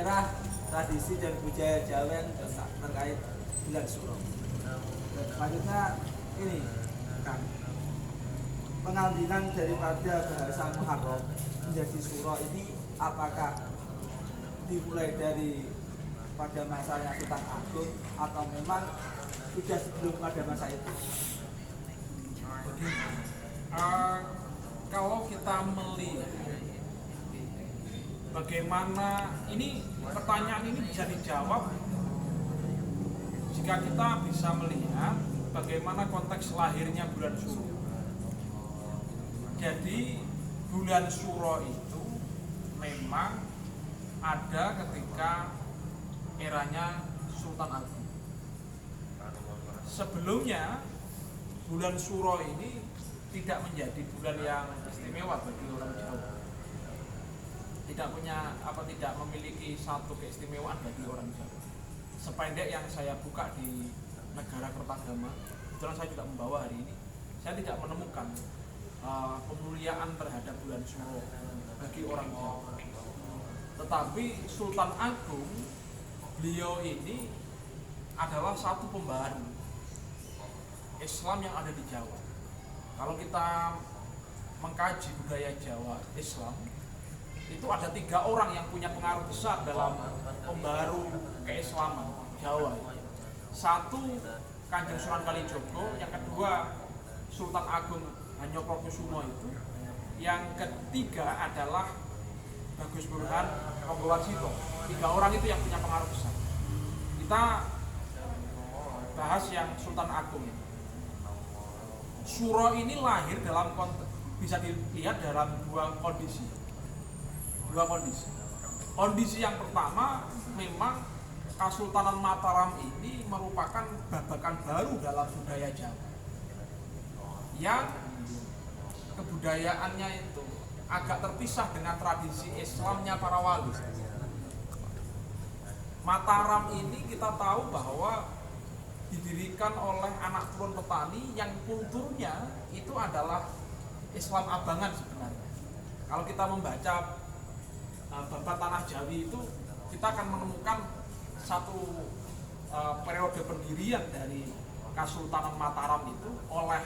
sejarah, tradisi dan budaya Jawa yang terkait bulan Suro. Dan selanjutnya ini kan pengambilan daripada bahasa Muharram menjadi Suro ini apakah dimulai dari pada masanya Sultan Agung atau memang sudah sebelum pada masa itu? Kalau kita melihat bagaimana ini pertanyaan ini bisa dijawab jika kita bisa melihat bagaimana konteks lahirnya bulan Suro. Jadi bulan Suro itu memang ada ketika eranya Sultan Agung. Sebelumnya bulan Suro ini tidak menjadi bulan yang istimewa bagi orang Jawa. Tidak memiliki satu keistimewaan bagi orang Jawa. Sependek yang saya buka di negara Kertagama, kebetulan saya juga membawa hari ini, saya tidak menemukan pemuliaan terhadap bulan Suro bagi orang Jawa. Tetapi Sultan Agung, beliau ini adalah satu pembaharu Islam yang ada di Jawa. Kalau kita mengkaji budaya Jawa Islam, itu ada 3 orang yang punya pengaruh besar dalam pembaharu keislaman Jawa. Satu, Kanjeng Sunan Kalijogo, yang kedua Sultan Agung Hanyokrokusumo itu, yang ketiga adalah Bagus Burhan Ronggowarsito. 3 orang itu yang punya pengaruh besar. Kita bahas yang Sultan Agung. Suro ini lahir dalam bisa dilihat dalam dua kondisi. Kondisi yang pertama, memang Kesultanan Mataram ini merupakan babakan baru dalam budaya Jawa, yang kebudayaannya itu agak terpisah dengan tradisi Islamnya para wali. Mataram ini kita tahu bahwa didirikan oleh anak turun petani yang kulturnya itu adalah Islam abangan sebenarnya. Kalau kita membaca bab tanah Jawi itu, kita akan menemukan satu periode pendirian dari Kesultanan Mataram itu oleh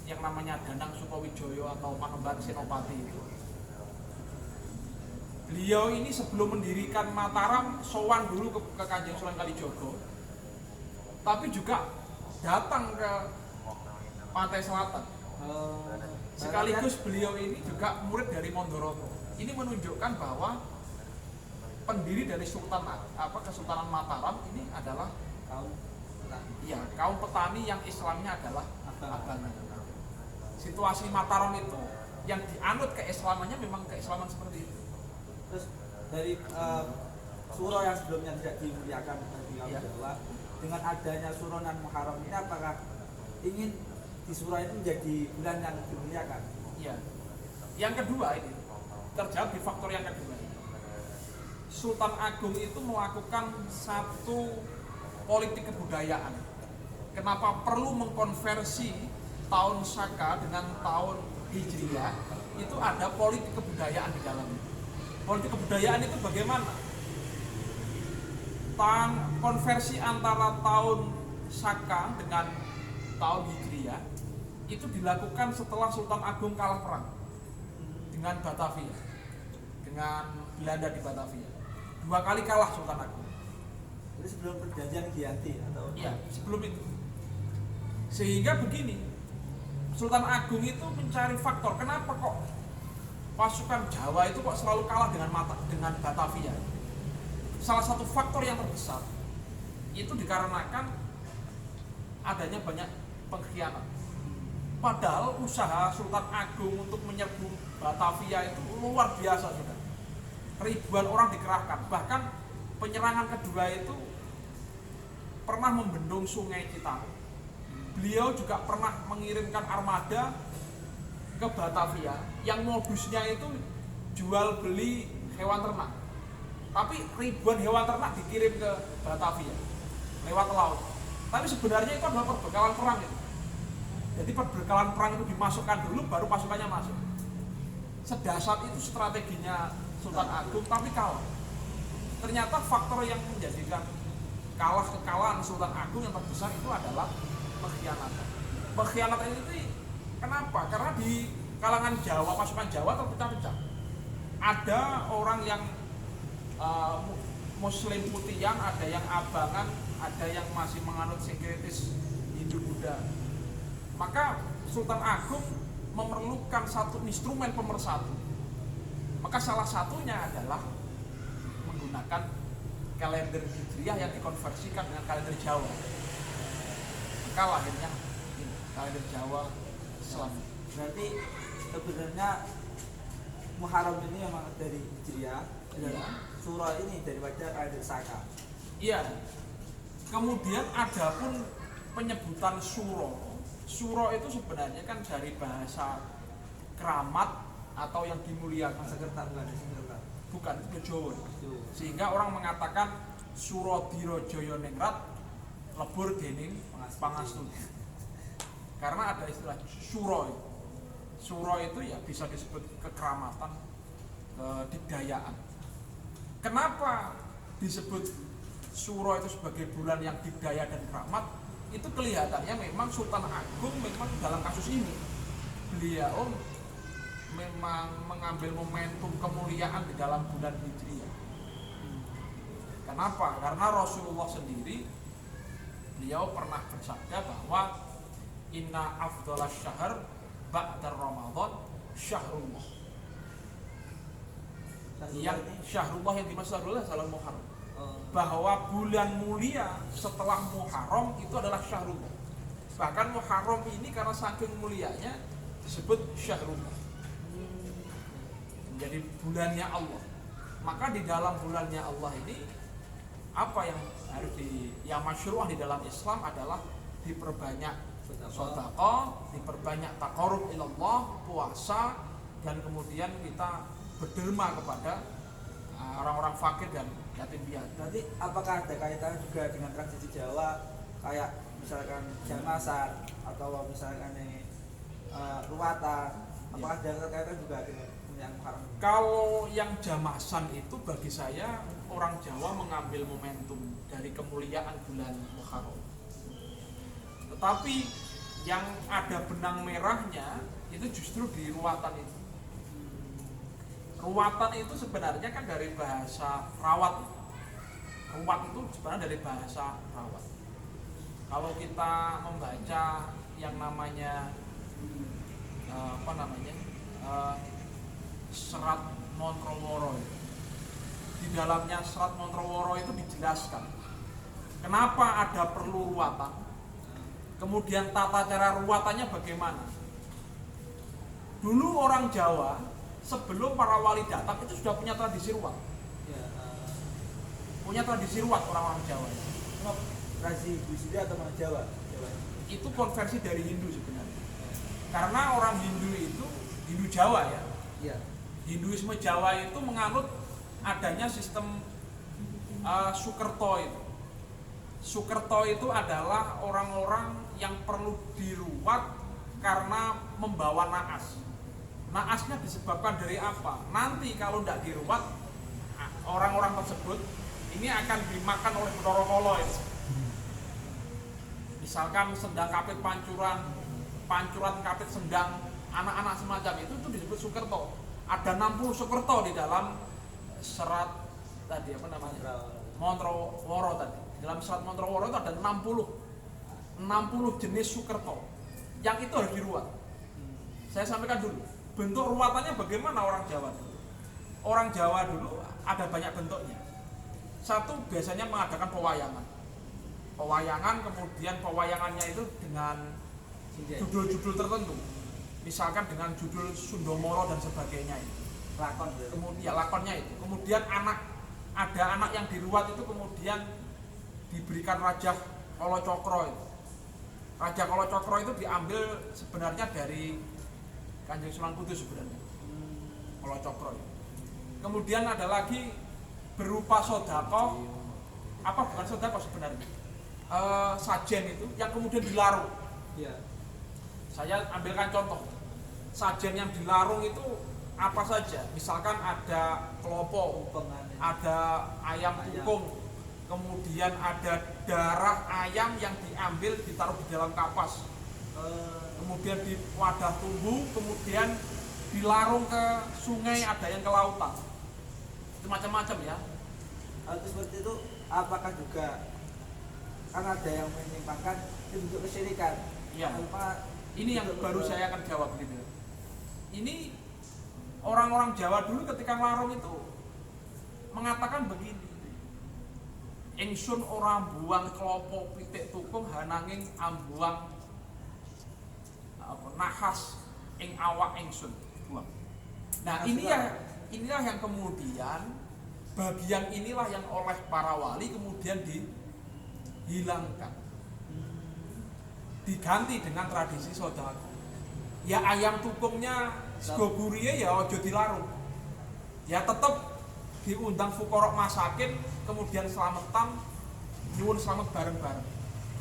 yang namanya Danang Sukowijoyo atau Panembahan Senopati itu. Beliau ini sebelum mendirikan Mataram sowan dulu ke Kanjeng Sunan Kalijogo, tapi juga datang ke pantai selatan. Sekaligus beliau ini juga murid dari Mondorogo. Ini menunjukkan bahwa pendiri dari Kesultanan Mataram ini adalah kaum petani yang Islamnya adalah abangan. Situasi Mataram itu yang dianut keislamannya memang keislaman seperti itu. Terus dari Suro yang sebelumnya tidak dimuliakan di Jawa, dengan adanya Suro dan Muharram ini apakah ingin di Suro itu menjadi bulan yang dimuliakan? Iya. Yang kedua ini terjawab di faktor yang kedua. Sultan Agung itu melakukan satu politik kebudayaan. Kenapa perlu mengkonversi tahun Saka dengan tahun Hijriah? Itu ada politik kebudayaan di dalamnya. Politik kebudayaan itu bagaimana? Konversi antara tahun Saka dengan tahun Hijriah itu dilakukan setelah Sultan Agung kalah perang dengan Batavia, dengan Belanda di Batavia. 2 kali kalah Sultan Agung. Jadi sebelum perjanjian Giyanti atau? Iya, sebelum itu. Sehingga begini, Sultan Agung itu mencari faktor kenapa kok pasukan Jawa itu kok selalu kalah dengan Batavia. Salah satu faktor yang terbesar itu dikarenakan adanya banyak pengkhianat. Padahal usaha Sultan Agung untuk menyerbu Batavia itu luar biasa sudah. Ribuan orang dikerahkan. Bahkan penyerangan kedua itu pernah membendung Sungai Citarum. Beliau juga pernah mengirimkan armada ke Batavia yang modusnya itu jual beli hewan ternak. Tapi ribuan hewan ternak dikirim ke Batavia lewat laut. Tapi sebenarnya itu adalah perbekalan perang itu. Jadi perbekalan perang itu dimasukkan dulu baru pasukannya masuk. Sedasar itu strateginya Sultan Agung, tapi kalah. ternyata faktor yang menjadikan kekalahan Sultan Agung yang terbesar itu adalah pengkhianatan. Pengkhianatan itu kenapa? Karena di kalangan Jawa, pasukan Jawa terpecah-pecah. Ada orang yang Muslim putihan, ada yang abangan, ada yang masih menganut sinkretis Hindu Buddha. Maka Sultan Agung memerlukan satu instrumen pemersatu. Maka salah satunya adalah menggunakan kalender Hijriah yang dikonversikan dengan kalender Jawa. Maka lahirnya kalender Jawa Islam. Berarti sebenarnya Muharram ini memang dari Hijriah, dan Suro ini daripada kalender Saka. Iya. Kemudian ada pun penyebutan Suro. Suro itu sebenarnya kan dari bahasa keramat atau yang dimuliakan. Sekerta bukan sekerta. Bukan, itu Jawa. Sehingga orang mengatakan Suro Diro Joyo Ningrat lebur dening pangastuti. Karena ada istilah Suro. Suro itu ya bisa disebut kekeramatan, kedikdayaan. Kenapa disebut Suro itu sebagai bulan yang dikdaya dan keramat? Itu kelihatannya memang Sultan Agung memang dalam kasus ini beliau memang mengambil momentum kemuliaan di dalam bulan Hijriah. Kenapa? Karena Rasulullah sendiri beliau pernah bersabda bahwa inna afdhalas syahr ba'da Ramadan syahrullah. Yang syahrullah yang dimaksud adalah Syahrul Muharram. Bahwa bulan mulia setelah Muharram itu adalah Syahrullah. Bahkan Muharram ini karena saking mulianya disebut Syahrullah, menjadi bulannya Allah. Maka di dalam bulannya Allah ini apa yang harus yang masyru'ah di dalam Islam adalah diperbanyak sedekah, diperbanyak taqarrub ilallah, puasa, dan kemudian kita berderma kepada orang-orang fakir dan yatim piatu. Nanti apakah ada kaitannya juga dengan tradisi Jawa, kayak misalkan jamasan atau misalkan ruwatan? Apakah ada kaitan juga dengan yang Muharram? Kalau yang jamasan itu bagi saya orang Jawa mengambil momentum dari kemuliaan bulan Muharram. Tetapi yang ada benang merahnya itu justru di ruwatan itu. Ruwatan itu sebenarnya kan dari bahasa rawat. Ruwat itu sebenarnya dari bahasa rawat. Kalau kita membaca yang namanya Serat Montroworo, di dalamnya Serat Montroworo itu dijelaskan kenapa ada perlu ruwatan, kemudian tata cara ruwatannya bagaimana. Dulu orang Jawa sebelum para wali datang itu sudah punya tradisi ruwat. Punya tradisi ruwat orang-orang Jawa. Tradisi Buddha atau orang Jawa? Itu konversi dari Hindu sebenarnya. Karena orang Hindu itu Hindu Jawa ya. Iya. Hinduisme Jawa itu menganut adanya sistem Sukerto itu. Sukerto itu adalah orang-orang yang perlu diruwat karena membawa naas. Naasnya disebabkan dari apa? Nanti kalau tidak diruwat, orang-orang tersebut ini akan dimakan oleh Bathara Kala itu. Misalkan sendang kapit pancuran, pancuran kapit sendang, anak-anak semacam itu disebut Sukerto. Ada 60 Sukerto di dalam serat tadi Montroworo tadi. Di dalam serat Montroworo itu ada 60 jenis Sukerto yang itu harus diruwat. Saya sampaikan dulu, bentuk ruwatannya bagaimana orang Jawa dulu. Orang Jawa dulu ada banyak bentuknya. Satu biasanya mengadakan pewayangan. Pewayangan, kemudian pewayangannya itu dengan judul-judul tertentu. Misalkan dengan judul Sundomoro dan sebagainya itu. Lakon. Kemudian lakonnya itu. Kemudian ada anak yang diruwat itu kemudian diberikan Raja Kalacakra itu. Raja Kalacakra itu diambil sebenarnya dari Kanjeng Sunan Kudus sebenarnya. Kalacakra itu. Kemudian ada lagi berupa sodako, apa bukan sodako sebenarnya, sajen itu yang kemudian dilarung. Iya. Saya ambilkan contoh, sajen yang dilarung itu apa saja, misalkan ada kelopo, ada ayam tukung, kemudian ada darah ayam yang diambil ditaruh di dalam kapas, kemudian di wadah tumbuh, kemudian dilarung ke sungai, ada yang ke lautan, itu macam-macam ya. Kalau seperti itu, apakah juga kan ada yang menyimpangkan itu bentuk kesyirikan? Iya. Ini yang bentuk baru saya akan jawab gitu. Ini orang-orang Jawa dulu ketika nglarung itu mengatakan begini. Ingsun ora buang klopo pitik tukung hananging ambuang nahas ing awak ingsun buang. Nah, inilah yang kemudian bagian inilah yang oleh para wali kemudian dihilangkan. Diganti dengan tradisi sodako. Ya ayam tukungnya sego guriye ya ojo dilarung. Ya tetap diundang fukorok masakin, kemudian selamatan, nyuwun selamat bareng-bareng.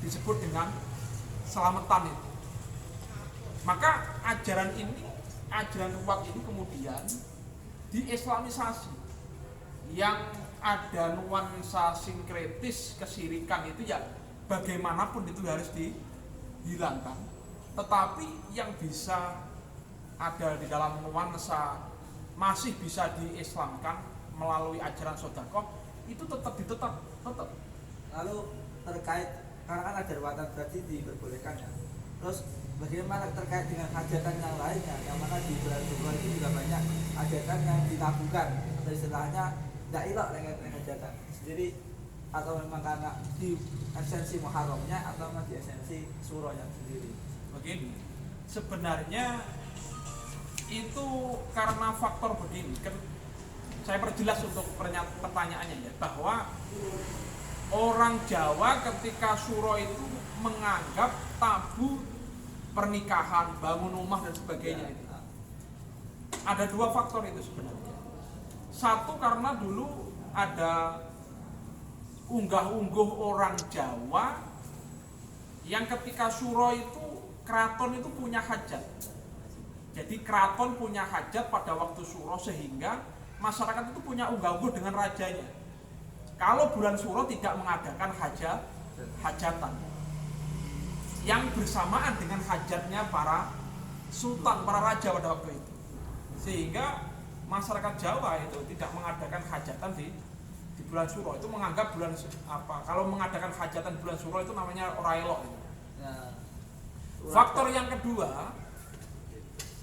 Disebut dengan selamatan itu. Maka ajaran ruwat ini kemudian diislamisasi. Yang ada nuansa sinkretis kesyirikan itu ya bagaimanapun itu harus dihilangkan. Tetapi yang bisa ada di dalam nuansa masih bisa diislamkan melalui ajaran sodakoh itu tetap. Lalu terkait karena kan ada ruatan berarti diperbolehkan ya. Terus bagaimana terkait dengan hajatan yang lainnya, yang mana di bulan Syawal itu juga banyak hajatan yang ditabuhkan atau istilahnya tidak ilok dengan hajatan sendiri, atau memang karena di esensi Muharramnya atau memang di esensi surahnya sendiri. Begini, sebenarnya itu karena faktor begini kan, saya perjelas untuk pertanyaannya ya, bahwa orang Jawa ketika suro itu menganggap tabu pernikahan, bangun rumah dan sebagainya itu. Ada dua faktor itu sebenarnya. Satu karena dulu ada unggah-ungguh orang Jawa yang ketika suro itu keraton itu punya hajat. Jadi keraton punya hajat pada waktu suro sehingga masyarakat itu punya unggah-ungguh dengan rajanya. Kalau bulan suro tidak mengadakan hajatan yang bersamaan dengan hajatnya para sultan, para raja pada waktu itu. Sehingga masyarakat Jawa itu tidak mengadakan hajatan di bulan suro. Itu menganggap bulan kalau mengadakan hajatan bulan suro itu namanya ora elok gitu. Faktor yang kedua,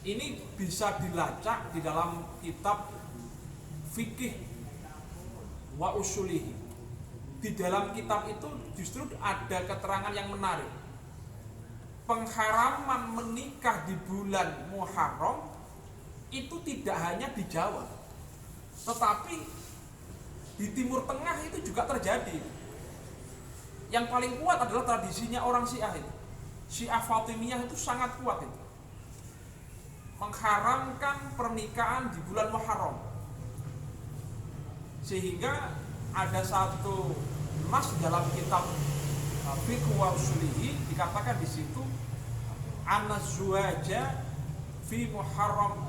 ini bisa dilacak di dalam kitab fikih wa usulihi. Di dalam kitab itu justru ada keterangan yang menarik. Pengharaman menikah di bulan Muharram itu tidak hanya di Jawa, tetapi di Timur Tengah itu juga terjadi. Yang paling kuat adalah tradisinya orang Syiah itu. Syiah Fatimiyah itu sangat kuat itu. Mengharamkan pernikahan di bulan Muharram. Sehingga ada satu nas dalam kitab Fiqh wa Usulihi dikatakan di situ an-nazwaja fi Muharram,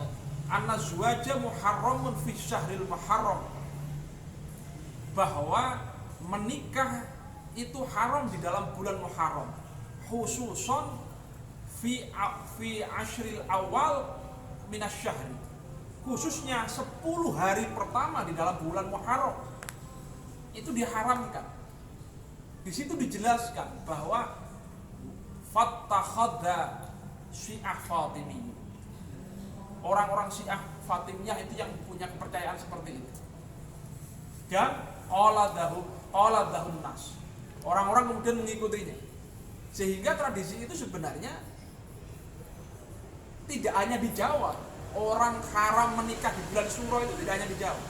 an-nazwaja muharramun fi syahril Muharram, bahwa menikah itu haram di dalam bulan Muharram, khususon fi ashril awal minasyahri, khususnya 10 hari pertama di dalam bulan Muharram itu diharamkan. Di situ dijelaskan bahwa fattakhadha Syiah Fatimiyah, orang-orang Syiah Fatimiyah itu yang punya kepercayaan seperti itu. Dan qaladahun nas, orang-orang kemudian mengikutinya. Sehingga tradisi itu sebenarnya tidak hanya di Jawa. Orang haram menikah di bulan Suro itu tidak hanya di Jawa.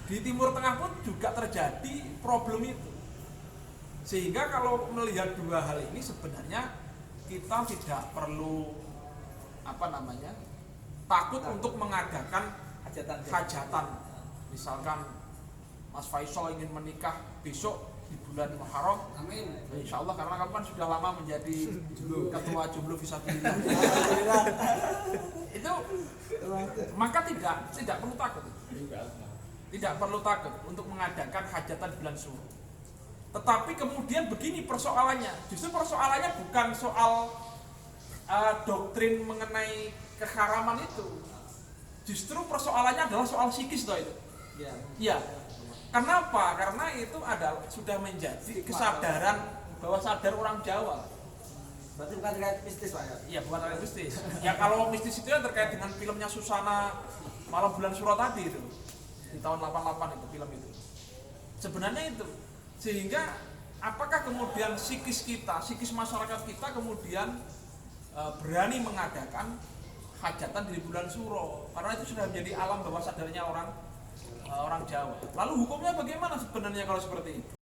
Di Timur Tengah pun juga terjadi problem itu. Sehingga kalau melihat dua hal ini sebenarnya kita tidak perlu takut untuk mengadakan hajatan. Misalkan Mas Faisal ingin menikah besok di bulan Muharram, amin. Insya Allah, karena kamu kan sudah lama menjadi ketua Jomblo Fisabilillah. Itu maka tidak perlu takut. tidak perlu takut untuk mengadakan hajatan bulan Syuro. Tetapi kemudian begini persoalannya, justru persoalannya bukan soal doktrin mengenai keharaman itu, justru persoalannya adalah soal psikis toh itu. Ya. Ya, kenapa? Karena itu adalah sudah menjadi kesadaran bahwa sadar orang Jawa. Berarti bukan terkait mistis Pak ya? Iya, bukan terkait mistis. Ya kalau mistis itu yang terkait dengan filmnya Susana Malam Bulan Syuro tadi itu di tahun 88 itu film itu. Sebenarnya itu. Sehingga apakah kemudian psikis kita, psikis masyarakat kita kemudian berani mengadakan hajatan di bulan Syuro? Karena itu sudah menjadi alam bawah sadarnya orang Jawa. Lalu hukumnya bagaimana sebenarnya kalau seperti itu?